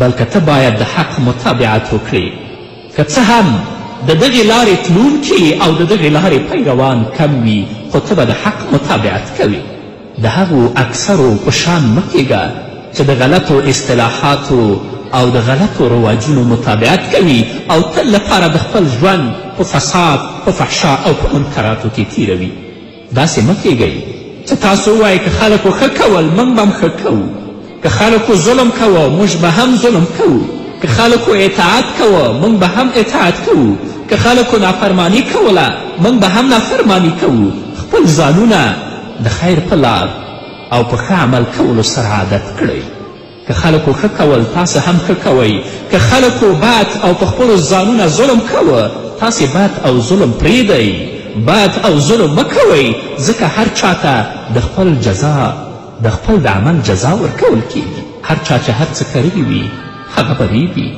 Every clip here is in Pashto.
بلکه ته باید د حق متابعت وکړې. که څه هم د دغې لارې تلونکي او د دغې لارې پیروان کم وي، خو ته به د حق متابعت کوې. د هغو اکثرو په شان مه کیږه چې د غلطو اصطلاحاتو او د غلطو رواجونو متابعت کوي او تل لپاره د خپل ژوند په فساد، په فحشا او په منکراتو کې تیروي. داسې مه کیږئ چې تاسو ووایئ که خلکو ښه کول موږ به هم ښه کوو، که خلکو ظلم کوه موږ به هم ظلم کوو، که خلکو اطاعت کوه موږ به هم اطاعت کوو، که خلکو نافرمانی کوله موږ به هم نافرمانی کوو. خپل ځانونه د خیر په لار او په ښه عمل کولو سره عادت کړئ. که خلکو ښه کول تاسې هم ښه کوئ، که خلکو بد او په خپلو ځانونه ظلم کوه تاسې بد او ظلم پرېږدئ. بد او ظلم مه کوئ، ځکه هر چاته د خپل جزا د خپل د عمل جزا ورکول کیږي. هر چا چې هر څه کړي وي هغه به ریبي.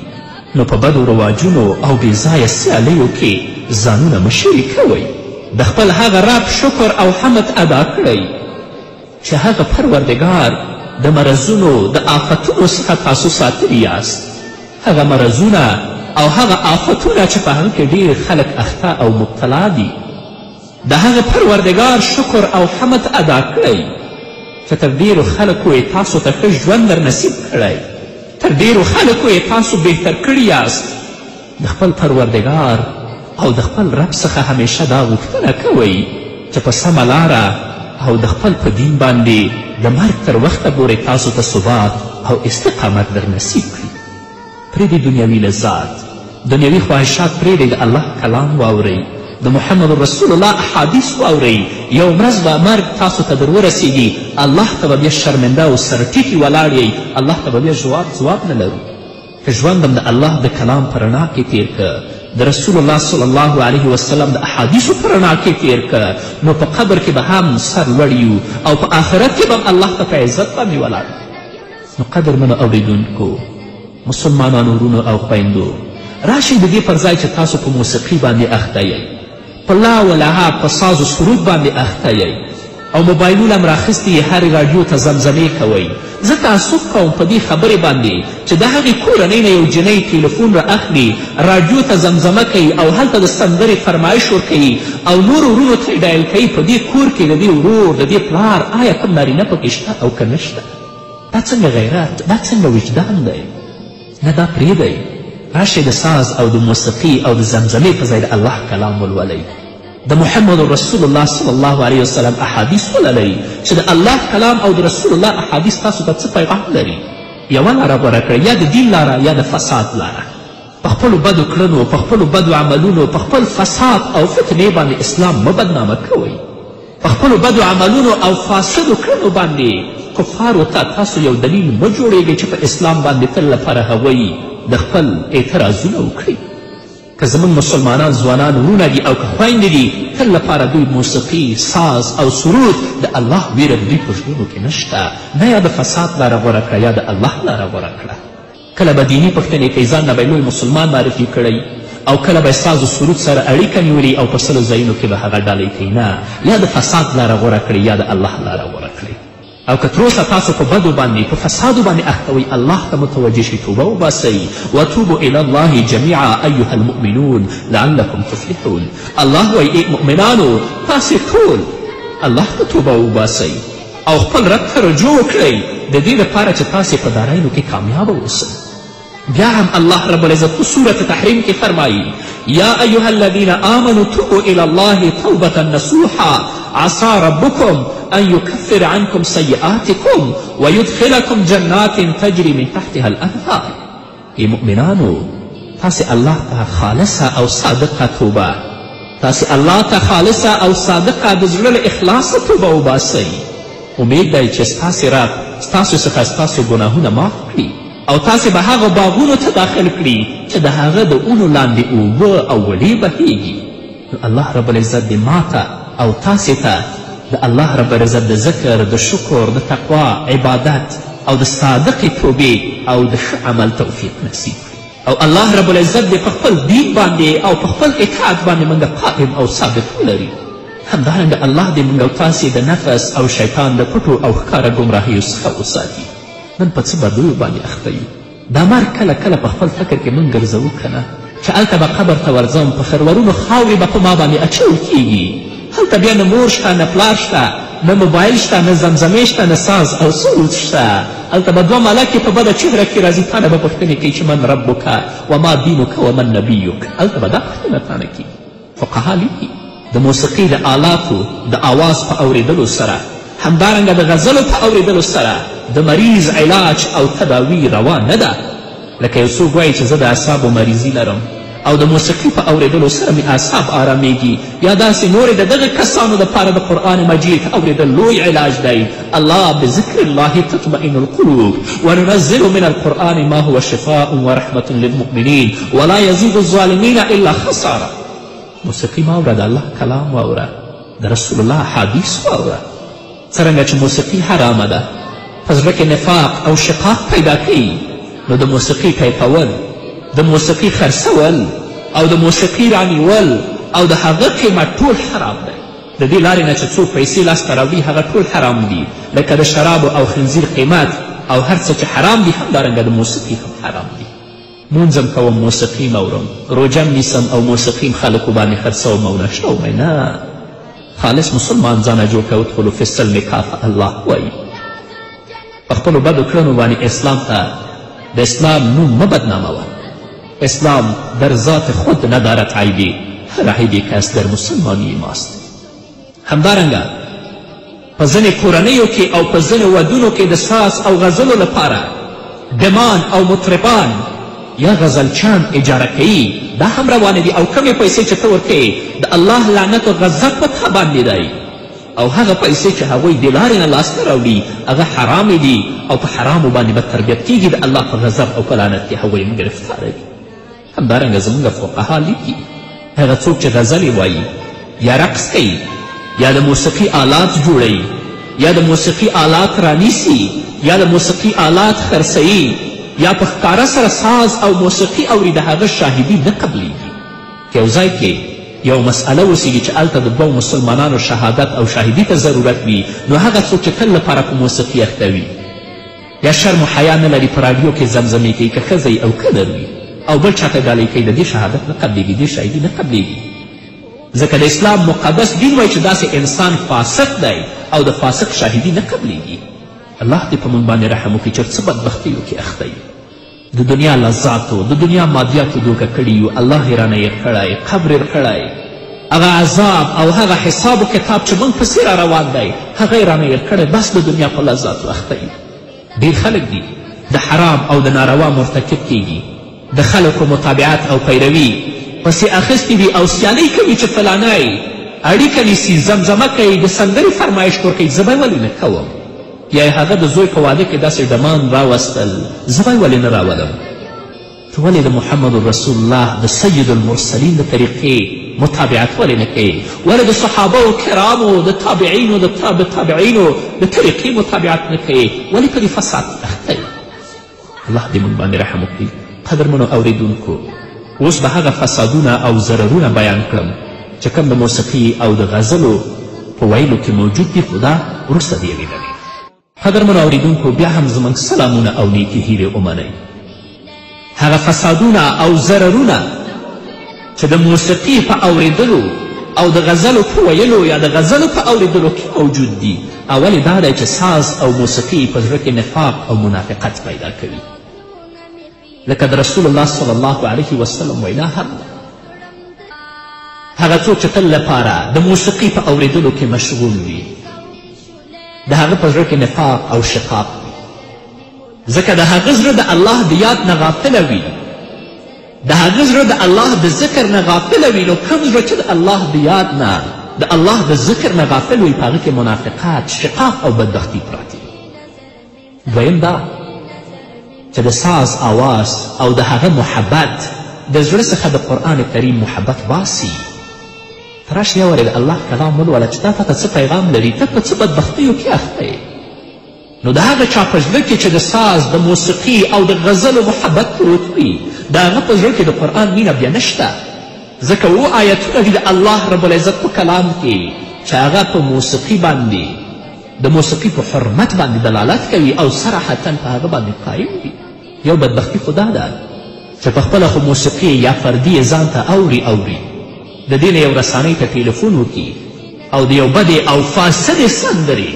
نو په بدو رواجونو او بېځایه سیالیو کې ځانونه مه شریکوئ. د خپل هغه رب شکر او حمد ادا کړئ چې هغه پروردګار د مرضونو د آفتونو څخه تاسو ساتلي یاست. هغه مرضونه او هغه آفتونه چې په هغه کې ډېر خلک اخته او مبتلا دي، د هغه پروردګار شکر او حمد ادا کړئ چې تر ډېرو خلکو یې تاسو ته ښه ژوند در نصیب کړی، تر ډېرو خلکو یې تاسو بهتر کړي یاست. د خپل پروردګار او د خپل رب څخه همیشه دا غوښتنه کوئ چې په سمه لاره او د خپل په دین باندې د مرګ تر وخته پورې تاسو ته ثبات او استقامت در نصیب کړي. پرېږدئ دنیوي لذات، دنیوي خواهشات پرېږدئ، د الله کلام واورئ، د محمد رسول الله احادیث واورئ. یو ورځ به مرګ تاسو ته در ورسیږي، الله ته به بیا شرمنده او سرټیټي ولاړ یئ، الله ته به بیا ځواب نه لرو. که ژوند هم د الله د کلام په رڼا کې تیر که، د رسول الله صلی الله علیه وسلم د احادیثو په رڼا کې تیر که، نو په قبر کې به هم سر لوړ یو او په آخرت کې به الله ته په عزت باندې ولاړ. نو قدرمنو اوریدونکو، مسلمانانو ورونو او خویندو، راشئ د دې پر ځای چې تاسو په موسیقي باندې اخته یئ، په لا ولها په ساز و سرود باندې اخته یئ او موبایلونه هم راخیستي هرې راډیو ته زمزمې کوئ. زه تعصب کوم په دې خبرې باندې چې د هغې کورنۍ نه یو جنۍ تلیفون را اخلي، راډیو ته زمزمه کوي او هلته د سندرې فرمایش ورکوي او نورو ورونو ته یې ډایل کوي. په دې کور کې د دې ورور د دې پلار آیا کوم نارینه پکې شته او که نشته؟ دا څنګه غیرت، دا څنګه وجدان دی؟ نه، دا پرېږدئ. راشئ د ساز او د موسیقي او د زمزمې په ځای د الله کلام ولولئ، د محمد رسول الله صلی الله علیه وسلم احادیث ولولئ چې د الله کلام او د رسول الله احادیث تاسو ته څه پیغام لري. یوه لاره غوره کړئ، یا د دین لاره یا د فساد لاره. په خپلو بدو کړنو، په خپلو بدو عملونو، په خپل فساد او فتنې باندې اسلام مه بدنامه کوئ. په خپلو بدو عملونو او فاسدو کړنو باندې کفارو ته تاسو یو دلیل مه جوړیږئ چې په اسلام باندې تل لپاره هغوی د خپل اعتراضونه وکړي. که زموږ مسلمانان ځوانان ورونه دي او که خویندې دي، تل لپاره دوی موسیقي، ساز او سرود د الله ویره دوی په ژوندو کې نشته. نه یا د فساد لاره غوره کړه یا د الله لاره غوره کړه. کله به دیني پوښتنې کوي، ځان نه به لوی مسلمان معرفي کړئ، او کله به ساز و سرود سره اړیکه نیولي او په سلو ځایونو کې به هغه ډالۍ کوي. نه، یا د فساد لاره غوره کړئ یا د الله لاره غوره کړئ. او که تروسه تاسو په بدو باندې په فسادو باندې اخته وئ، الله ته متوجه شئ، توبه وباسئ. وتوبوا الی الله جمیعا ایها المؤمنون لعلکم تفلحون. الله وایي ای مؤمنانو، تاسې ټول الله ته توبه وباسئ او خپل رب ته رجوع وکړئ د دې لپاره چې تاسې په دارینو کې کامیابه اوسئ. بیا هم الله رب العزت په سورة تحریم کې فرمایي یا ایها الذین آمنوا توبوا الی الله توبة نصوحا عسى ربكم أن يكفر عنكم سيئاتكم ويدخلكم جنات تجري من تحتها الأنهار. ای مؤمنانو، تاسې الله ته خالصه او صادقه توبه، تاسې الله ته خالصه او صادقه د زړه له اخلاصه توبه وباسئ. امید دی چې ستاسې رب ستاسو څخه ستاسو ګناهونه معاف کړي او تاسې به هغه باغونو ته داخل کړي چې د هغه د اونو لاندې اوبه او وړې بهیږي. نو الله رب العزت دې ماته او تاسې ته د الله رب العزت د ذکر، د شکر، د تقوا، عبادت او د صادقې توبې او د ښه عمل توفیق نصیب کړي. او الله رب العزت دې په خپل دین باندې او په خپل اطاعت باندې موږ قائم او ثابت ولري. همدارنګه الله دې موږ او تاسې د نفس او شیطان د پټو او ښکاره ګمراهیو څخه وساتي. نن په څه بدیو باندې اخته یو، دا مرګ کله کله په خپل فکر کې موږ ګرځوو که نه چې هلته به قبر ته ورځم په خرورونو خاورې به په ما باندې اچول کیږي هلته بیا نه مور شته نه پلار شته نه موبایل شته نه زمزمې شته نه ساز او سرود شته هلته به دوه ملکې په بده چهره کې راځي تا نه به پوښتنې کوي چې من ربک وما دینک ومن نبیک هلته به دا پوښتنه تا نه کیږي فقها لیکي د موسیقي د آلاتو د آواز په اورېدلو سره همدارنګه د غزلو په اورېدلو سره د مریض علاج او تداوی روا نه ده لکه یو څوک وایي چې زه د اعصابو مریضي لرم او د موسیقي په اورېدلو سره مې اعصاب آرامیږي یا داسې نورې د دغه کسانو دپاره د قرآن مجید اورېدل لوی علاج دی الله بذکر الله تطمئن القلوب وننزل من القرآن ما هو شفاء ورحمة للمؤمنین ولا یزید الظالمین الا خساره موسیقي مه اوره د الله کلام واوره د رسول الله حدیث واوره څرنګه چې موسیقي حرامه ده په زړه کې نفاق او شقاق پیدا کوي نو د موسیقي ټیپول د موسیقي خرڅول او د موسیقي رانیول او د هغه قیمت ټول حرام دی د دې لارې نه چې څوک پیسې لاسته راوړي هغه ټول حرام دي لکه د شرابو او خنزیر قیمت او هر څه چې حرام دي همدارنګه د موسیقي هم حرام دي مونځم کوم موسیقي مورم روژم نیسم او موسیقي خلکو باندې خرڅوم او نشه ومه نه خالص مسلمان ځانه جوړ که ادخلو فی السلم کافه الله وایي په خپلو بدو کړنو باندې اسلام ته د اسلام نوم مه بدناموه اسلام در ذات خود ندارد عیبی هر عیبی که است در مسلمانی ماست همدارنګه په ځینې کورنیو کې او په ځینې ودونو کې د ساز او غزلو لپاره ګمان او مطربان یا غزلچان اجاره کوي دا هم روانه دي او کمې پیسې چې ته ورکوې د الله لعنت و غضب په تا باندې دی او هغه پیسې چې هغوی د لارې نه لاسته راوړي هغه حرامې دي او په حرامو باندې به تربیت کیږي د الله په غضب او په لعنت کې هغوی هم ګرفتاره دي همدارنګه زموږ فقها لیکي هغه څوک چې غزلې وایي یا رقص کوي یا د موسیقي آلات جوړوي یا د موسیقي آلات رانیسي یا د موسیقي آلات خرڅوي یا په ښکاره سره ساز او موسیقي اوري د هغه شاهدي نه قبلیږي که یو ځای کې یو مسئله وسیږي چې هلته د دوو مسلمانانو شهادت او شاهدي ته ضرورت وي نو هغه څوک چې تل لپاره په موسیقي اخته وي یا شرم و حیا نه لري په راډیو کې زمزمې کوي که ښځه او کدر وي او بل چاته ډالۍ کوي د دې شهادت نه قبلیږي دې شاهدي نه قبلیږي ځکه د اسلام مقدس دین وایي چې داسې انسان فاسق دی او د فاسق شاهدي نه قبلیږي الله دې په موږ باندې رحم وکړي چې څه بدبختیو کې اخته یو د دنیا لذاتو د دنیا مادیاتو دوکه کړي یو الله یې رانه یې کړی قبر یې کړی هغه عذاب او هغه حساب و کتاب چې موږ پسې را روان دی هغه یې رانه یې کړی بس د دنیا په لذاتو اخته یو ډېر خلک دي د حرام او د ناروا مرتکب کیږي د خلکو متابعت او پیروي پسې اخیستې وي او سیالۍ کوي چې فلانی اړیکه نیسي زمزمه کوي د سندرې فرمایش ورکوي زه به یې ولې نه کوم یا هغه د زوی په واده کې داسې ډمان راوستل زه به یې ولې نه راولم ته ولې د محمد رسول الله د سید المرسلین د طریقې متابعت ولې نه کوې ولې د صحابه کرامو د تابعینو د تابعینو د طریقې متابعت نه کوې ولې په دې فساد اخته یې الله دې موږ باندې رحم وکړي قدرمنو اورېدونکو اوس به هغه فسادونه او ضررونه بیان کړم چې کوم د موسیقي او د غزلو په ویلو کې موجود دي خو دا وروسته د یوې ډلې قدرمنو اورېدونکو بیا هم زموږ سلامونه او نیکې هیلې ومنئ هغه فسادونه او ضررونه چې د موسیقي په اورېدلو او د غزلو په ویلو یا د غزلو په اورېدلو کې موجود دي اول دا دی چې ساز او موسیقي په زړه کې نفاق او منافقت پیدا کوي لکه د رسول الله صلی الله علیه وسلم وینا هم هغه څوک چې تل لپاره د موسیقي په اورېدلو کې مشغول وي د هغه په زړه کې نفاق او شقاق وي ځکه د هغه زړه د الله د یاد نه غافله وي د هغه زړه د الله د ذکر نه غافله وي نو کوم زړه چې د الله د یاد نه د الله د ذکر نه غافل وي په هغه کې منافقات شقاق او بدبختي پراتې دویم دا چې د ساز آواز او د هغه محبت د زړه څخه د قرآن کریم محبت باسي ته راشې یوارې د الله کلام ولوله چې تا ته څه پیغام لري ته په څه بدبختیو کې اخته یې نو د هغه چا په زړه کې چې د ساز د موسیقي او د غزلو محبت پروت وي د هغه په زړه کې د قرآن مینه بیا نشته ځکه و آیتونه دي د الله رب العزت په کلام کې چې هغه په موسیقي باندې د موسیقي په حرمت باندې دلالت کوي او صراحتا په هغه باندې قایم دي یو بدبختي خو دا ده چې په خپله خو موسیقي یا فردي یې ځان ته اوري د دې نه یو رسانۍ ته ټلیفون وکړي او د یو بدې او فاسدې سندرې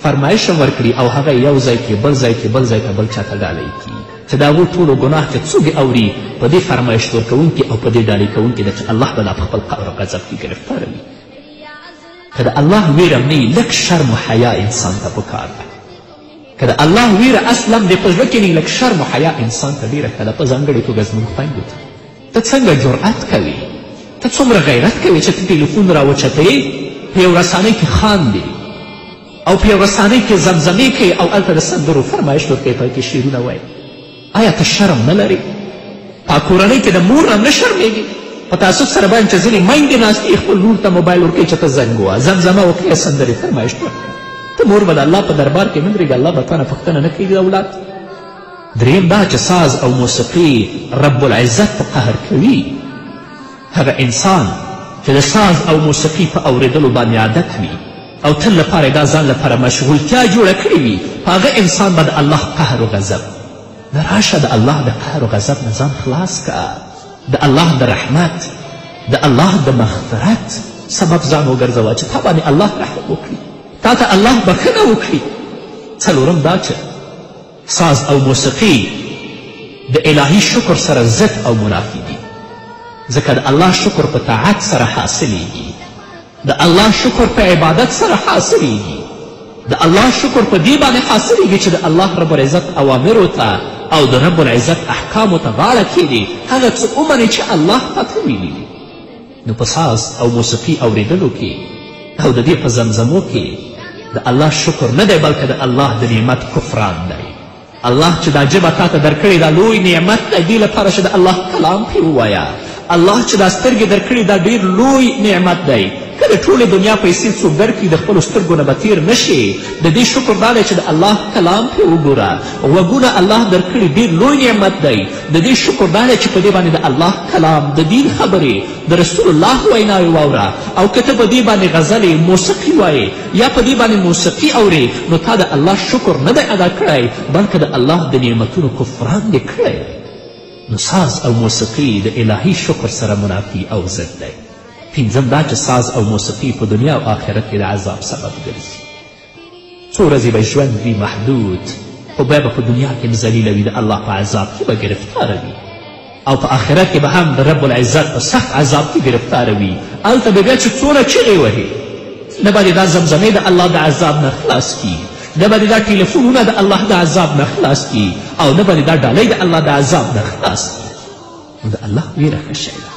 فرمایش هم ورکړي او هغه یو ځای کې بل ځای کې بل ځای ته بل چاته ډالۍ کړي چې د هغو ټولو ګناه چې څوک اوري په دې فرمایش ورکوونکي او په دې ډالۍ کوونکي ده چې الله به دا په خپل قهر او غضب کې ګرفتاروي. که د الله ویره نه وي لږ شرم و حیا انسان ته پکار ده. که د الله ویره اصلا د په زړه کې نه لږ شرم و حیا انسان ته ډېره ښه ده. په ځانګړې توګه زموږ خویندو ته څنګه جرأت کوي، ته څومره غیرت کوي چې ته ټلیفون راوچتوې په یو رسانۍ کې خاندې او په یو رسانۍ کې زمزمې کوي او هلته د سندرو فرمایش ورکوي، پای کې شعرونه وایي. آیا ته شرم نه لرې؟ په کورنۍ کې د مور نه نه شرمېږي؟ په تاسف سره باید چې ځینې میندې ناستې خپل لور ته موبایل ورکوي چې ته زنګ ووهه، زمزمه وکړي، سندرې فرمایش ورکړه. ته مور به د الله په دربار کې نه درېږي، الله به تا نه پوښتنه نه کوي د اولاد. دریم دا چې ساز او موسیقي رب العزت ته قهر کوي. هغه انسان چې د ساز او موسیقي په اورېدلو باندې عادت وي او تل لپاره دا ځان لپاره مشغولتیا جوړه کړې وي، په هغه انسان به د الله قهر و غضب نه راشه. د الله د قهر و غضب نه ځان خلاص که، د الله د رحمت د الله د مغفرت سبب ځان وګرځوه چې تا باندې الله رحم وکړي، تا ته الله بخښنه وکړي. څلورم دا چې ساز او موسیقي د الهي شکر سره ضد او منافي دي، ځکه د الله شکر په طاعت سره حاصلیږي، د الله شکر په عبادت سره حاصلیږي، د الله شکر په دې باندې حاصلیږي چې د الله رب العزت اوامرو ته او د رب العزت احکامو ته غاړه کیږي، هغه څه ومني چې الله پته ویلي دي. نو په ساز او موسیقي اورېدلو کې او د دې په زمزمو کې د الله شکر نه دی بلکې د الله د نعمت کفران دی. الله چې دا ژبه تا ته درکړې دا لوی نعمت دی دې لپاره چې د الله کلام پرې ووایه. الله چې دا سترګې درکړې دا ډېر لوی نعمت دی. که د ټولې دنیا پیسې څوک درکړي د خپلو سترګو نه به تیر نه شي. د دې شکر دا دی چې د الله کلام پرې وګوره. غوږونه الله درکړي ډېر لوی نعمت دی. د دې شکر دا دی چې په دې باندې د الله کلام د دین خبرې د رسول الله ویناوې واوره. او که ته په دې باندې غزلې موسیقي وایې یا په دې باندې موسیقي اورې نو تا د الله شکر نه دی ادا کړی بلکې د الله د نعمتونو کفران دې کړی. نو ساز او موسیقي د الهي شکر سره منافي او ضد دی. پنځم دا چې ساز او موسیقي په دنیا او آخرت کې د عذاب سبب ګرځي. څو ورځې به ژوند وي محدود، خو بیا به په دنیا کې ذلیله وي، د الله په عذاب کې به ګرفتاره وي، او په آخرت کې به هم د رب العزت په سخت عذاب کې ګرفتاره وي. هلته به بیا چې څومره چغې وهي نه به دا زمزمې د الله د عذاب نه خلاص کي، نه به دا ټلیفونونه د الله د عذاب نه خلاص کي، او نه به دا ډالۍ د الله د عذاب نه خلاص کي. نو د الله ویره ښه شی ده،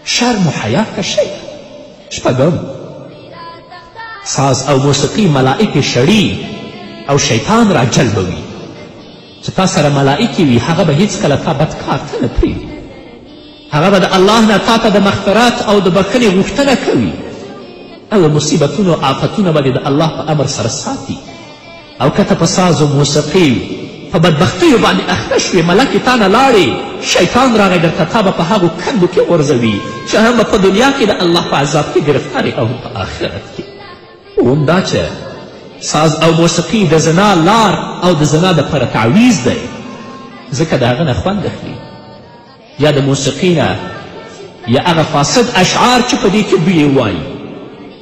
شرم و حیا ښه شی ده. شپږم ساز او موسیقي ملائکې شړي او شیطان را جلبوي. چې تا سره ملائکې وي هغه به هیڅکله تا بد کار ته نه پرېږدي، هغه به د الله نه تا ته د مغفرت او د بښنې غوښتنه کوي، او د مصیبتونو آفتونه به د الله په امر سره ساتي. او که ته په ساز و موسیقي په بدبختیو باندې اخته شوې، ملکې تا نه لاړې، شیطان راغی درته، تا به په هغو کندو کې غورځوي چې هم په دنیا کې د الله په عذاب کې ګرفتارې او په آخرت کې. اوم دا چې ساز او موسیقي د زنا لار او د زنا دپاره تعویض دی، ځکه د هغه نه خوند اخلي، یا د موسیقي نه یا هغه فاسد اشعار چې په دې کې دوی یې وایي،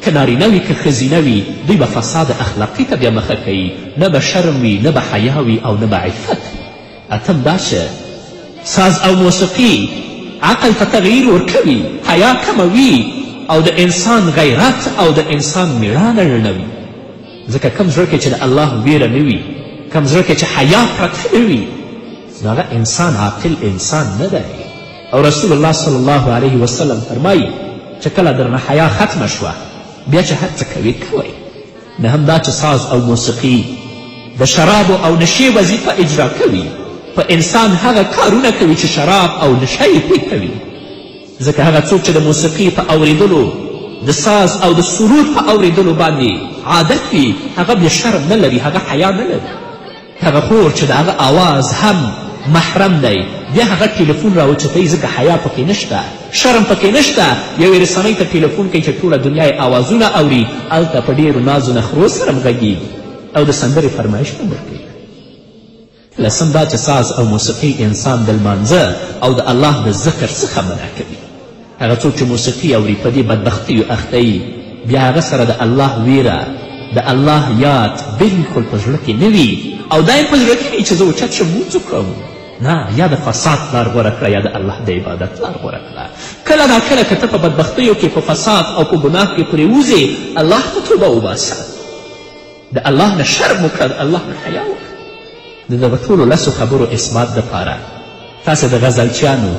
که نارینه وي که ښځینه وي، دوی به فساد اخلاقي ته بیا مخه کوي، نه به شرم وي، نه به حیا وي او نه به عفت وي. اتم دا چې ساز او موسیقي عقل ته تغییر ورکوي، حیا کموي او د انسان غیرت او د انسان میړانه ړنوي. ځکه کم زړه کې چې د الله ویره نه وي، کم زړه کې چې حیا پرته نه وي، نو هغه انسان عاقل انسان نه دی. او رسول الله صلی الله علیه وسلم فرمایي چې کله درنه حیا ختمه شوه بیا چې هر څه کوي کوئ. نه هم دا چې ساز او موسیقي د شرابو او نشې وظیفه اجرا کوي، په انسان هغه کارونه کوي چې شراب او نشه یې پرې کوي. ځکه هغه څوک چې د موسیقي په اورېدلو، د ساز او د سرور په اورېدلو باندې عادت وي، هغه بیا شرم نه لري، هغه حیا نه لري. هغه خور چې د هغه آواز هم محرم دی، بیا هغه ټلیفون راوچتوي، ځکه حیا پکې نشته، شرم پکې نشته. یوې رسنۍ ته ټلیفون کوي چې ټوله دنیا یې آوازونه اوري، هلته په ډېرو نازو نخرو سره غږیږي او د سندرې فرمایش هم ورکوي. لسم دا چې ساز او موسیقي انسان د لمانځه او د الله د ذکر څخه منع کوي. هغه څوک چې موسیقي اوري په دې بدبختیو اخته یي، بیا هغه سره د الله ویره د الله یاد بلکل په زړه کې نه وي او دا یې په زړه کې وي چې زه اوچت شم لمونځ وکړم. نه، یا د فساد لار غوره کړه یا د الله د عبادت لار غوره کړه. کله ناکله که ته په بدبختیو کې په فساد او په ګناه کې پرېوځې، الله ته توبه وباسه، د الله نه شرم وکړه، د الله نه حیا وکړه. د دغه ټولو لسو خبرو اثبات دپاره تاسې د غزلچیانو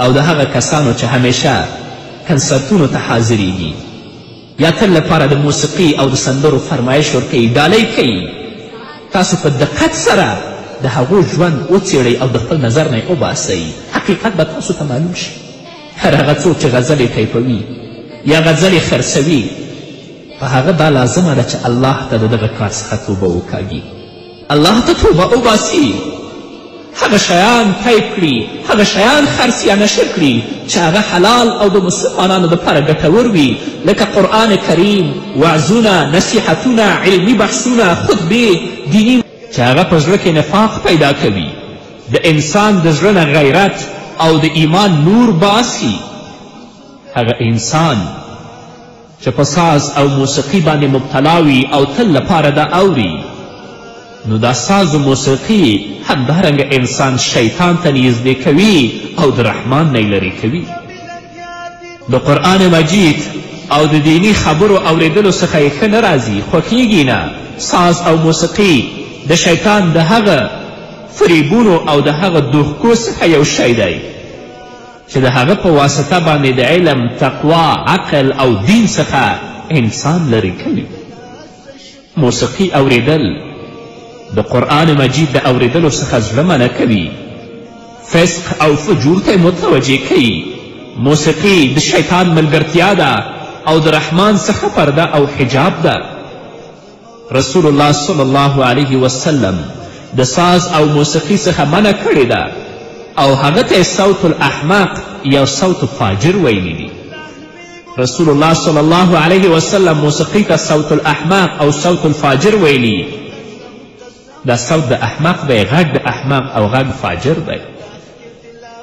او د هغه کسانو چې همیشه کنسرتونو ته حاضریږي یا تل لپاره د موسیقي او د سندرو فرمایش ورکوي، ډالۍ کوي، تاسو په دقت سره د هغو ژوند وڅیړئ او د خپل نظر نه یې وباسئ. حقیقت به تاسو ته معلوم شي. هر هغه څوک چې غزلې ټیپوي یا غزلې خرڅوي، په هغه دا لازمه ده چې الله ته د دغه کار څخه توبه وکاږي، الله ته توبه وباسي، هغه شیان ټیپ کړي، هغه شیان خرڅ یا نشر کړي چې هغه حلال او د مسلمانانو دپاره ګټور وي، لکه قرآن کریم، وعظونه، نصیحتونه، علمي بحثونه، خطبې، دیني چې هغه په زړه کې نفاق پیدا کوي، د انسان د زړه نه غیرت او د ایمان نور باسي. هغه انسان چې په ساز او موسیقي باندې مبتلا وي او تل لپاره دا اوري، نو دا ساز و موسیقي همدارنګه انسان شیطان ته نږدې کوي او د رحمان نه یې لرې کوي. د قرآن مجید او د دینی خبرو اوریدلو څخه یې ښه نه راځي، خوښیږي نه. ساز او موسیقي د شیطان د هغه فریبونو او د هغه دوښکو څخه یو شی دی چې د هغه په واسطه باندې د علم، تقوا، عقل او دین څخه انسان لرې کوي. موسیقي اوریدل د قرآن مجید د اوریدلو څخه زړه منع کوي، فسق او فجور ته متوجه کوي. موسیقي د شیطان ملګرتیا ده او د رحمان څخه پرده او حجاب ده. رسول الله صلی الله علیه وسلم د ساز او موسیقي څخه منع کړې ده او هغه ته صوت الاحمق یا صوت فاجر ویلی دي. رسول الله صلی الله علیه وسلم موسیقي ته صوت الاحمق او صوت الفاجر ویلی. دا صوت د احمق دی، غږ د احمق او غږ فاجر دی.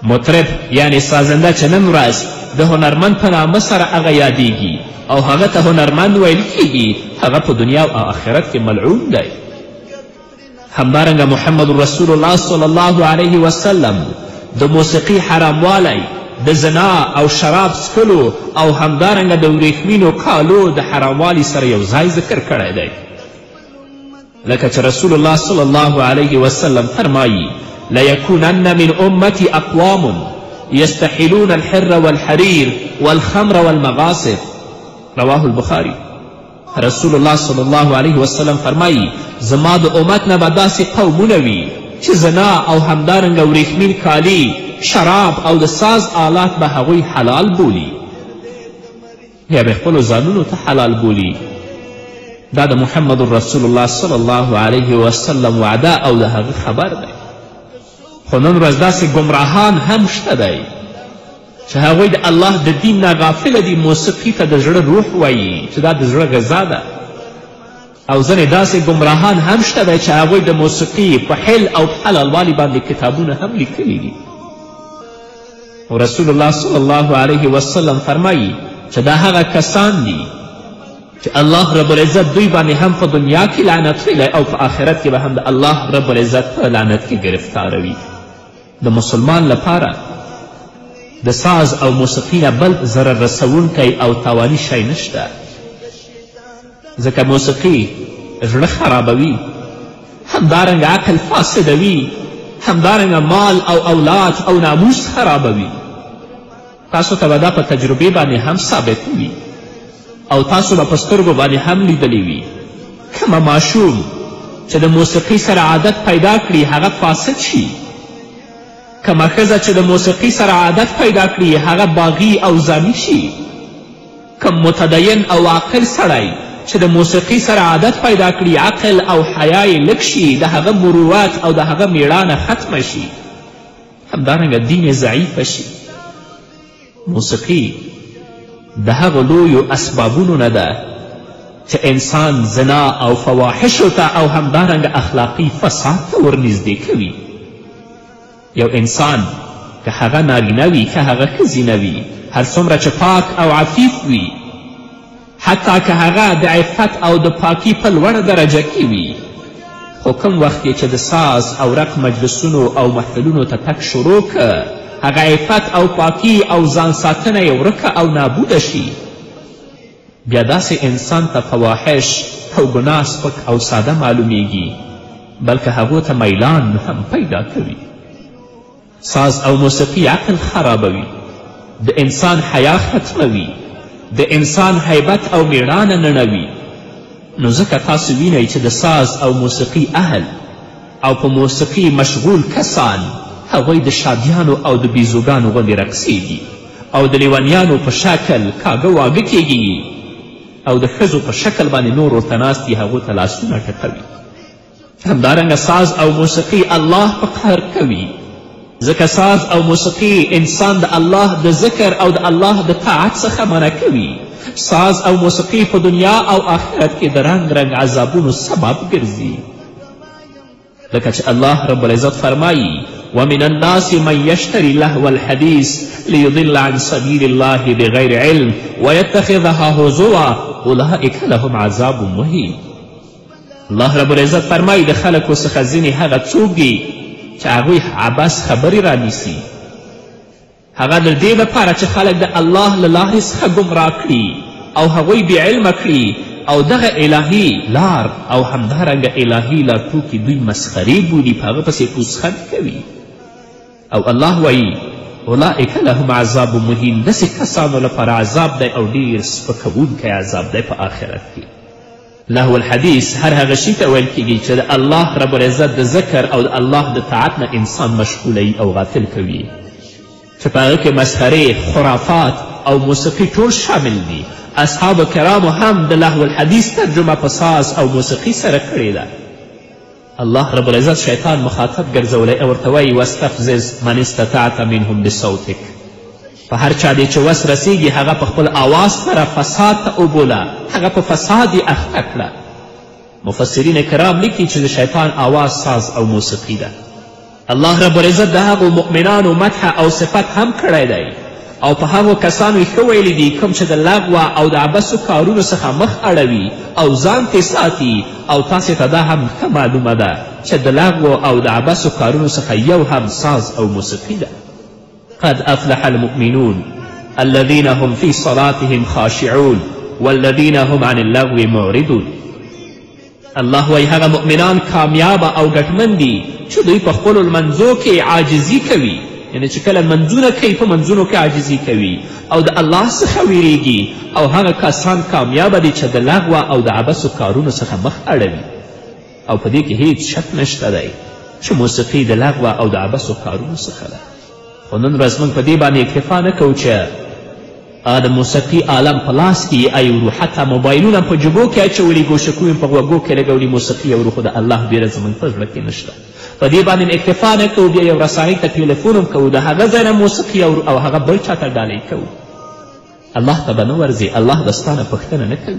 مطرب یعنی سازنده چې نن ورځ د هنرمند په نامه سره هغه یادیږي او هغه ته هنرمند ویل کیږي، هغه په دنیا او آخرت کې ملعون دی. همدارنګه محمد رسول الله صلی الله علیه وسلم د موسیقي حراموالی، د زنا او شراب څښلو او همدارنګه د وریښمینو کالو د حراموالي سره یو ځای ذکر کړی دی. لکه چې رسول الله صلی الله علیه وسلم فرمایي: لیکونن من امتی اقوام یستحلون الحر والحریر والخمر والمغاصب. رواه البخاری. رسول الله صلی الله علیه وسلم فرمایي: زما د امت نه به داسې قومونه وي چې زنا او همدارنګه وریښمین کالي، شراب او د ساز آلات به هغوی حلال بولي یا به خپلو ځانونو ته حلال بولي. دا د محمد رسول الله صلی الله علیه وسلم وعده او د هغه خبر دی. خو نن ورځ داسې ګمراهان هم شته دی چې هغوی د الله د دین نه غافله دي، موسیقي ته د زړه روح وایي چې دا د زړه غذا ده. او ځینې داسې ګمراهان هم شته دی چې هغوی د موسیقي په حل او حلالوالي باندې کتابونه هم لیکلي دي. رسول الله صلی الله علیه وسلم فرمایي چې دا هغه کسان دي چې الله رب العزت دوی باندې هم په دنیا کې لعنت ویلی او په آخرت کې به هم د الله رب العزت په لعنت کې گرفتاروي. د مسلمان لپاره د ساز او موسیقي نه بل ضرر رسونکی او تاواني شی نشته، ځکه موسیقي زړه خرابوي، همدارنګه عقل فاسدوي، همدارنګه مال او اولاد او ناموس خرابوي. تاسو ته به دا په تجربې باندې هم ثابت وي او تاسو به په سترګو باندې هم لیدلی وي. کومه ماشوم چې د موسیقي سره عادت پیدا کړي هغه فاسد شي، کومه ښځه چې د موسیقي سره عادت پیدا کړي هغه باغي او زانی شي، کوم متدین او عاقل سړی چې د موسیقي سره عادت پیدا کړي عقل او حیا یې لږ شي، د هغه مروت او د هغه میړانه ختمه شي، همدارنګه دین یې ضعیفه شي. موسیقي د هغو لویو اسبابونو نه ده چې انسان زنا او فواحشو ته او همدارنګه اخلاقي فساد ته ورنږدې کوي. یو انسان که هغه نارینه وي که هغه ښځینه وي، هر څومره چې پاک او عفیف وي، حتی که هغه د عفت او د پاکي په لوړه درجه کې وي، خو کوم وخت چې د ساز او رق مجلسونو او محفلونو ته تک شروع که، هغه عفت او پاکي او ځان ساتنه یې ورکه او نابوده شي، بیا داسې انسان ته فواحش او ګناه سپک او ساده معلومیږي، بلکې هغو ته میلان هم پیدا کوي. ساز او موسیقي عقل خرابوي، د انسان حیا ختموي، د انسان حیبت او میړانه نړوي. نو ځکه تاسو وینئ چې د ساز او موسیقي اهل او په موسیقي مشغول کسان هغوی د شادیانو او د بیزوګانو غوندې رقصیږي او د لیونیانو په شکل کاږه واږه کیږي او د ښځو په شکل باندې نور ورته ناست دي، هغو ته لاسونه ټکوي. همدارنګه ساز او موسیقي الله په قهر کوي، ځکه ساز او موسیقي انسان د الله د ذکر او د الله د طاعت څخه منع کوي. ساز او موسیقي په دنیا او آخرت کې د رنګ رنګ عذابونو سبب ګرځي، لکه چې الله رب العزت فرمایي ومن الناس من يشتري لهو الحديث ليضل عن سبيل الله بغير علم ويتخذها هزوا اولئك لهم عذاب مهین. الله رب العزت فرمایي د خلکو څخه ځینې هغه څوک دي چې هغوی عبث خبرې رانیسي، هغه د دې لپاره چې خلک د الله له لارې څخه ګمراه کړي او هغوی بې علمه کړي او دغه الهي لار او همدارنګه الهي لارښوونکي دوی مسخرې بولي، په هغه پسې پوزخند کوي. او الله وایي اولئک لهم عذاب مهین، داسې کسانو لپاره عذاب دی او ډېر سپکوونکی عذاب دی په آخرت کې. لهو الحدیث هر هغه شي ته ویل کیږي چې د الله رب العزت د ذکر او د الله د طاعت نه انسان مشغولوي او غافل کوي، چې په هغه کې مسخرې، خرافات او موسیقي ټول شامل دي. اصحاب کرامو هم د لهو الحدیث ترجمه په ساز او موسیقي سره کړې ده. الله رب العزت شیطان مخاطب ګرځولی او ورته وایي واستفزز من استطعت منهم بصوتک، په هر چا دی چې وس رسیږي هغه په خپل آواز سره فساد ته وبوله، هغه په فساد یې اخته کړه. مفسرین کرام لیکي چې د شیطان آواز ساز او موسیقي ده. الله رب العزت د هغو مؤمنانو مدح او صفت هم کړی دی او په هغو کسانو یې ښه ویلی دي کوم چې د لغوه او د عبثو کارونو څخه مخ اړوي او ځان ترې ساتي. او تاسې ته دا هم ښه معلومه ده چې د لغوو او د عبثو کارونو څخه یو هم ساز او موسیقي ده. قد افلح المؤمنون الذين هم في صلاتهم خاشعون والذين هم عن اللغو معرضون. الله وایي هغه مؤمنان کامیابه او ګټمن دي چې دوی په خپلو لمنځو کې عاجزي کوي، یعنې چې کله لمنځونه کوي په منځونو کې عاجزي کوي او د الله څخه ویریږي. او هغه کسان کامیابه دي چې د لغوه او د عبثو کارونو څخه مخ اړوي. او په دې کې هیڅ شک نشته دی چې موسیقي د لغوه او د عبثو کارونو څخه ده. خو نن ورځ موږ په دې باندې اکتفا نه کوو چې د موسیقي عالم په لاس کې یې ایورو، حتی موبایلونه په جبو کې اچولي، ګوشکو په غوږو کې لګولي موسیقي اورو، خو د الله بیره زموږ په زړه کې نشته. په دې باندې اکتفا نه کوو، بیا یو رسانۍ ته ټلیفون هم کوو، د هغه ځای نه موسیقي اورو او هغه بل چا ته ډالۍ کوو. الله ته به نه ورځي، الله د ستا نه پوښتنه نه کوي.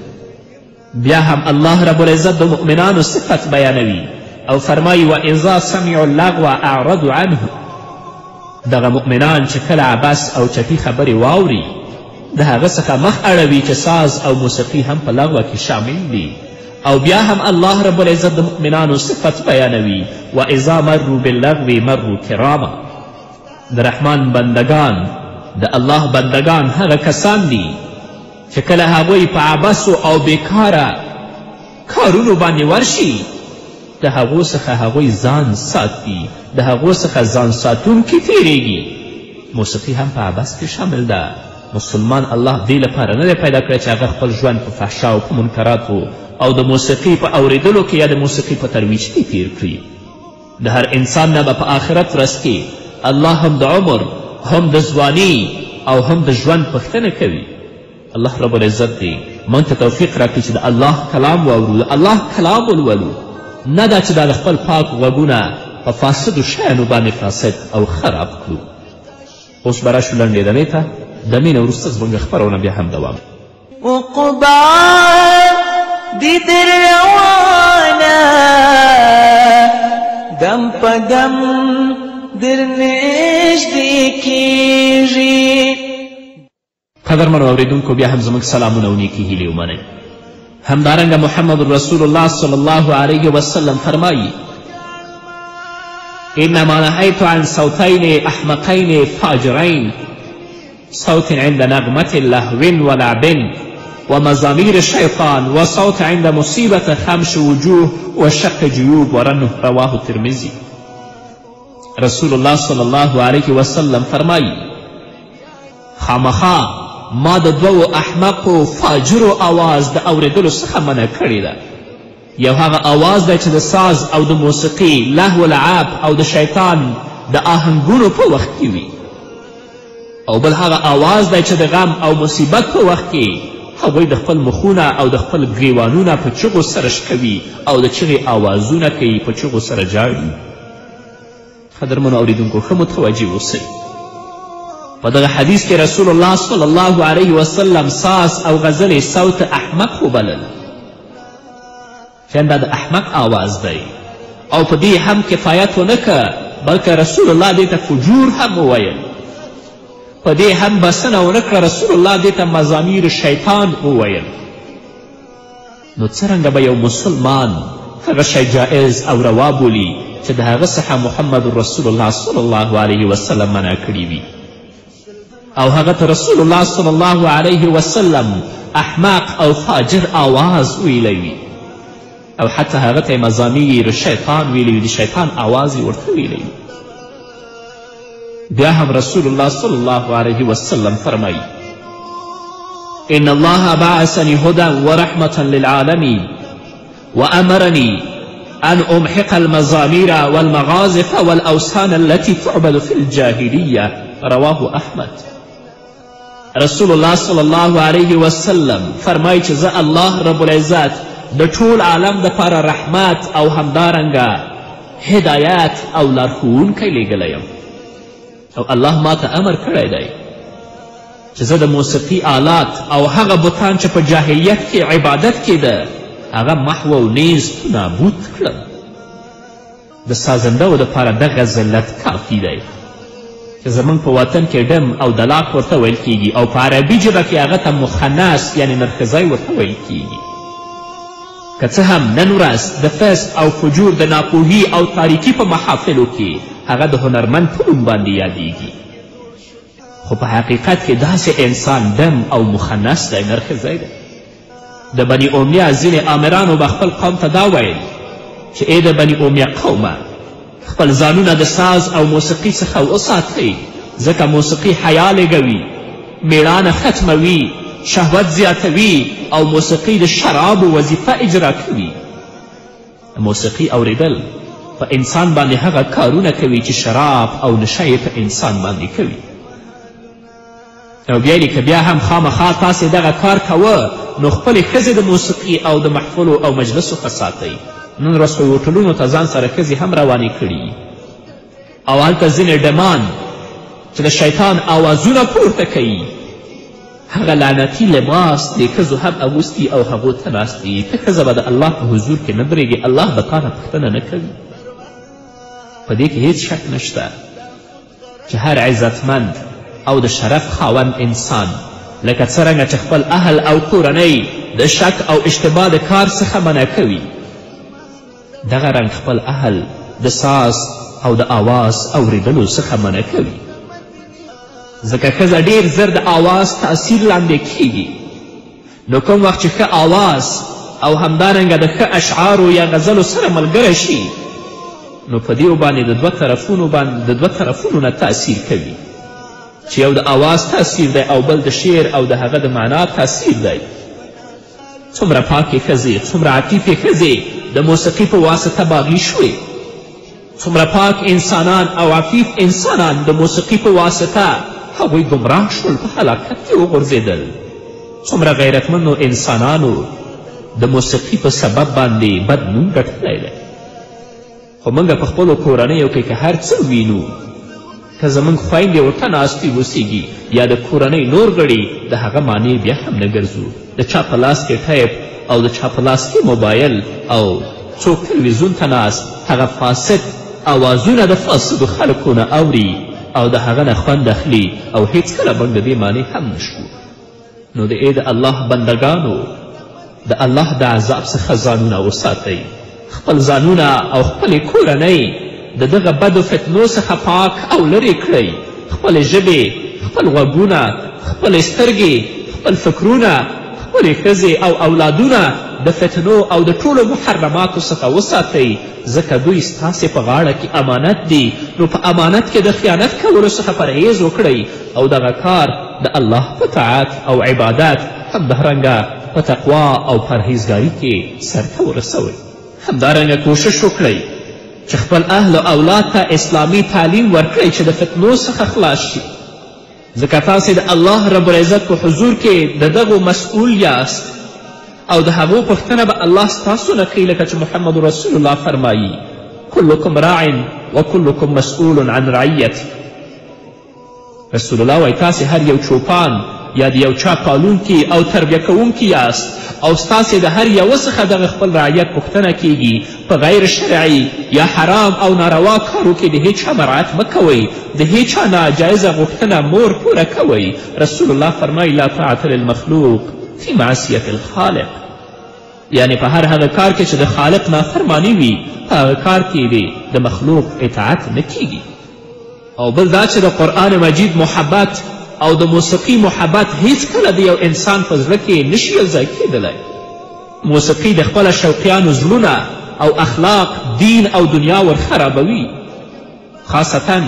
بیا هم الله رب العزت د مؤمنانو صفت بیانوي او فرمایي واذا سمعوا اللغو اعرضوا عنه. دغه مؤمنان چې کله عبث او چټي خبرې واوري د هغه څخه مخ اړوي چې ساز او موسیقي هم په لغوه کې شامل دي. او بیا هم الله رب العزت د مؤمنانو صفت بیانوي واذا مروا باللغو مروا کراما. د رحمان بندگان، د الله بندگان هغه کسان دي چې کله هغوی په عبثو او بیکاره کارونو باندې ورشي د هغو څخه هغوی ځان ساتي، د هغو څخه ځان ساتونکي تیریږي. موسیقي هم په عبث کې شامل ده. مسلمان الله دې لپاره نه دی پیدا کړی چې هغه خپل ژوند په فحشا او په منکراتو او د موسیقي په اوریدلو کې یا د موسیقي په ترویج کې تیر کړي. د هر انسان نه به په آخرت ورځ کې الله هم د عمر، هم د ځواني او هم د ژوند پوښتنه کوي. الله رب العزت دې موږ ته توفیق راکړي چې د الله کلام واورو، د الله کلام ولولو، نه دا چې دا د خپل پاک غوږونه په فاسدو شیانو باندې فاسد او خراب کړو. اوس به راشو لنډې دمې ته، دمې نه وروسته زموږ خپرونه بیا هم دوام. دی در روانه دم په دم در نږدې کېږي. قدرمنو اورېدونکو بیا هم زموږ سلامونه او نیکې هیلې ومنئ. همدارنګه محمد رسول الله صلی الله علیه وسلم فرمایي انما نهیت عن صوتین احمقین فاجرین صوت عند نغمة لهو ولعب ومزامير الشيطان وصوت عند مصيبة خمش وجوه وشق جيوب ورنه رواه الترمذي. رسول الله صلی الله علیه وسلم فرمایي خامخا ما د دوو احمقو فاجرو آواز د اورېدلو څخه منع کړې ده. یو هغه آواز دی چې د ساز او د موسیقي لهو لعب او د شیطان د آهنګونو په وخت کې وي، او بل هغه آواز دی چې د غم او مصیبت په وخت کې هغوی د خپل مخونه او د خپل ګریوانونه په چغو سره شکوي او د چغې آوازونه کوي، په چغو سره جاړي. قدرمنو اورېدونکو ښه متوجه اوسئ. په دغه حدیث کې رسول الله صلی الله علیه وسلم ساز او غزلې صوت احمق وبلل، چند دا د احمق آواز دی، او په دې هم کفایت ونه که بلکې رسول الله دې ته فجور هم وویل. په دې هم بسنه ونه کړه، رسول الله دې ته مزامیر شیطان وویل. نو څرنګه به یو مسلمان هغه شی جایز او روا بولي چې د هغه څخه محمد رسول الله صلی الله علیه وسلم منع کړي وي، او هغه ته رسول الله صلی الله علیه وسلم احمق او فاجر آواز ویلی وي، او حتی هغه ته مزامیر شیطان ویلی وي، د شیطان آواز یې ورته ویلی وي. بیا هم رسول الله صلی الله علیه وسلم فرمایي ان الله بعثني هدى ورحمة للعالمين وأمرني أن أمحق المزامير والمغازف والأوثان التي تعبد في الجاهلية. رواه أحمد. رسول الله صلی الله علیه وسلم فرمایي چې زه الله رب العزت د ټول عالم دپاره رحمت او همدارنګه هدایت او لارښوونکی لیږلی یم، او الله ما ته امر کړی دی چې زه د موسیقي آلات او هغه بتان چې په جاهلیت کې عبادت کېده هغه محو او نیز نابود کړم. د سازندهو دپاره دغه ذلت کافي دی چې زموږ په وطن کې ډم او دلاک ورته ویل کیږي، او په عربي ژبه کې هغه ته مخنث یعنې نرخزی ورته ویل کیږي. که څه هم نن ورځ د فسق او فجور د ناپوهي او تاریکي په محافلو کې هغه د هنرمند په نوم باندې یادیږي، خو په حقیقت کې داسې انسان دم او مخنث دی، نرخزی دی. د بني امیه ځینې آمرانو به خپل قوم ته دا ویل چې ای د بني امیه قومه خپل ځانونه د ساز او موسیقي څخه وساتئ، ځکه موسیقي حیا لږوي، میړانه ختموي، شهوت زیاتوي، او موسیقي د شرابو وظیفه اجرا کوي. موسیقي اوریدل په انسان باندې هغه کارونه کوي چې شراب او نشه یې په انسان باندې کوي. او بیا که بیا هم خامخا تاسې دغه کار کوه نو خپلې ښځې د موسیقي او د محفلو او مجلسو څخه ساتئ. نن ورځ خو هوټلونو ته ځان سره ښځې هم روانې کړي، او هلته ځینې ډمان چې د شیطان آوازونه پورته کوي هغه لعنتي لباس د ښځو هم اغوستي او هغو ته ناست دي. ته ښځه به د الله په حضور کې نه درېږې، الله به تا نه پوښتنه نه کوي. په دې کې هیڅ شک نشته چې هر عزتمند او د شرف خاوند انسان لکه څرنګه چې خپل اهل او کورنۍ د شک او اشتباه د کار څخه منع کوي، دغه رنګ خپل اهل د ساز او د آواز اوریدلو څخه منع کوي، ځکه ښځه ډیر زر د آواز تاثیر لاندې کیږي. نو کوم وخت چې ښه آواز او همدارنګه د ښه اشعارو یا غزلو سره ملګری شي نو په دې باندې د دوه طرفونو نه تاثیر کوي، چې یو د آواز تاثیر دی او بل د شعر او د هغه د معنا تاثیر دی. څومره پاکې ښځې، څومره عفیفې ښځې د موسیقي په واسطه باغي شوې، څومره پاک انسانان او عفیف انسانان د موسیقي په واسطه هغوی ګمراه شول، په هلاکت کې وغورځېدل. څومره غیرتمندو انسانانو د موسیقي په سبب باندې بد نوم ګټلی دی. خو موږ په خپلو کورنیو کې که هر څه وینو که زموږ خویندې ورته ناستې اوسیږي یا د کورنۍ نور غړي د هغه معنی بیا هم نه ګرځو. د چا په لاس کې ټیپ او د چا په لاس کې موبایل او څوک تلویزیون ته ناست هغه فاسد اوازونه د فاسدو خلکو نه اوري او د هغه نه خوند اخلي او هیڅکله موږ د دې معنی هم نشو. نو د الله بندګانو د الله د عذاب څخه ځانونه وساتئ. خپل ځانونه او خپلې کورنۍ د دغه بدو فتنو څخه پاک او لرې کړئ. خپلې ژبې، خپل غوږونه، خپلې سترګې، خپل فکرونه، خپلې ښځې او اولادونه د فتنو او د ټولو محرماتو څخه وساتئ، ځکه دوی ستاسې په غاړه کې امانت دي. نو په امانت کې د خیانت کولو څخه پرهیز وکړئ او دغه کار د الله په طاعت او عبادت همدارنګه په تقوا او پرهیزګاري کې سرته ورسوئ. همدارنګه کوشش وکړئ چې خپل اهل او اولاد ته اسلامي تعلیم ورکړئ چې د فتنو څخه خلاص شي، ځکه تاسې د الله رب العزت په حضور کې د دغو مسئول یاست او د هغو پوښتنه به الله ستاسو نه کوي، لکه چې محمد رسول الله فرمایي کلکم راع و کلکم مسئول عن رعیته. رسول الله وایي تاسې هر یو چوپان یا د یو چا پالونکي او تربیه کوونکي یاست او ستاسې د هر یوه څخه دغه خپل رعیت پوښتنه کیږي. په غیر شرعي یا حرام او ناروا کارو کې د هیچ چا مراعات مه کوئ، د هیچ چا ناجایزه غوښتنه مور پوره کوئ. رسول الله فرمایي لا طاعة للمخلوق فی معصیة الخالق، یعنی په هر هغه کار کې چې د خالق نافرمانی وي په هغه کار کې د مخلوق اطاعت نه کیږي. او بل دا چې د قرآن مجید محبت او د موسیقي محبت هیڅکله د یو انسان په زړه کې نشي یوځای کیدلی. موسیقي د خپله شوقیانو زړونه او اخلاق، دین او دنیا ورخرابوي. خاصتا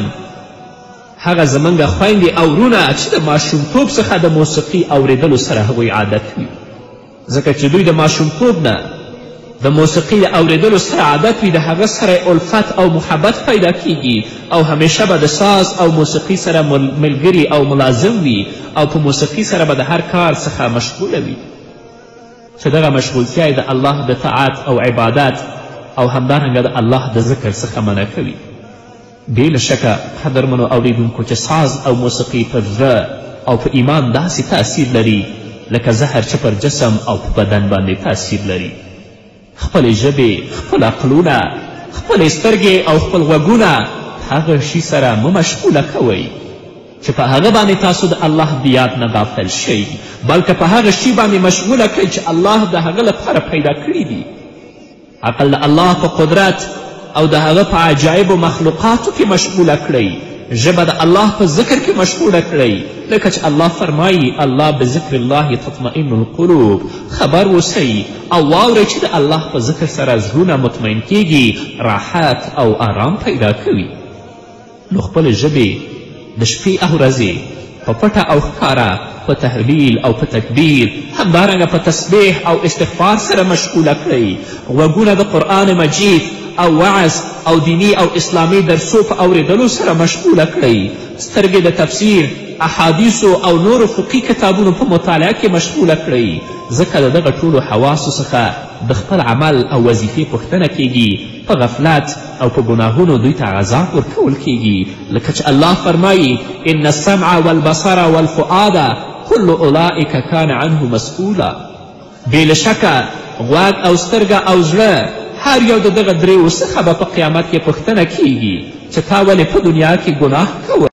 هغه زموږ خویندې او ورونه چې د ماشومتوب څخه د موسیقي اوریدلو سره هغوی عادت وي، ځکه چې دوی د ماشومتوب نه د موسیقي د اوریدلو سره عادت وي، د هغه سره الفت او محبت پیدا کیږي او همیشه به د ساز او موسیقي سره ملګري او ملازم وي او په موسیقي سره به د هر کار څخه مشغوله وي، چې دغه مشغولتیا یې د الله د طاعت او عبادت او همدارنګه د الله د ذکر څخه منع کوي. بې له شکه قدرمنو اوریدونکو چې ساز او موسیقي پر زړه او په ایمان داسې تاثیر لري لکه زهر چې پر جسم او په بدن باندې تاثیر لري. خپلې ژبې، خپل عقلونه، خپلې سترګې او خپل غوږونه هغه شي سره مه مشغوله کوئ چې په هغه باندې تاسو د الله د یاد نه غافل شئ، بلکې په هغه شي باندې مشغوله کړئ چې الله د هغه لپاره پیدا کړي دي. عقل د الله په قدرت او د هغه په عجایبو مخلوقاتو کې مشغوله کړئ. ژبه د الله په ذکر کې مشغوله کړئ، لکه چې الله فرمایي الله بذکر الله تطمئن القلوب. خبر اوسئ او واورئ چې د الله په ذکر سره زړونه مطمئن کیږي، راحت او آرام پیدا کوي. نو خپلې ژبې د شپې او ورځې په پټه او ښکاره په تحلیل او په تکبیر، همدارنګه په تسبیح او استغفار سره مشغوله کړئ. غوږونه د قرآن مجید او وعظ او دینی او اسلامي درسو په اوریدلو سره مشغوله کړئ. سترګې د تفسیر، احادیثو او نورو فقهي کتابونو په مطالعه کې مشغوله کړئ، ځکه د دغه ټولو حواسو څخه د خپل عمل او وظیفې پوښتنه کیږي. په غفلت او په ګناهونو دوی ته عذاب ورکول کیږي، لکه چې الله فرمایي ان السمع والبصر والفؤاد كل اولئک کان عنه مسئولا. بې له شکه غوږ او سترګه او زړه هر یو د دغه دریو څخه به په قیامت کې پوښتنه کیږي چې تا ولې په دنیا کې ګناه کوه.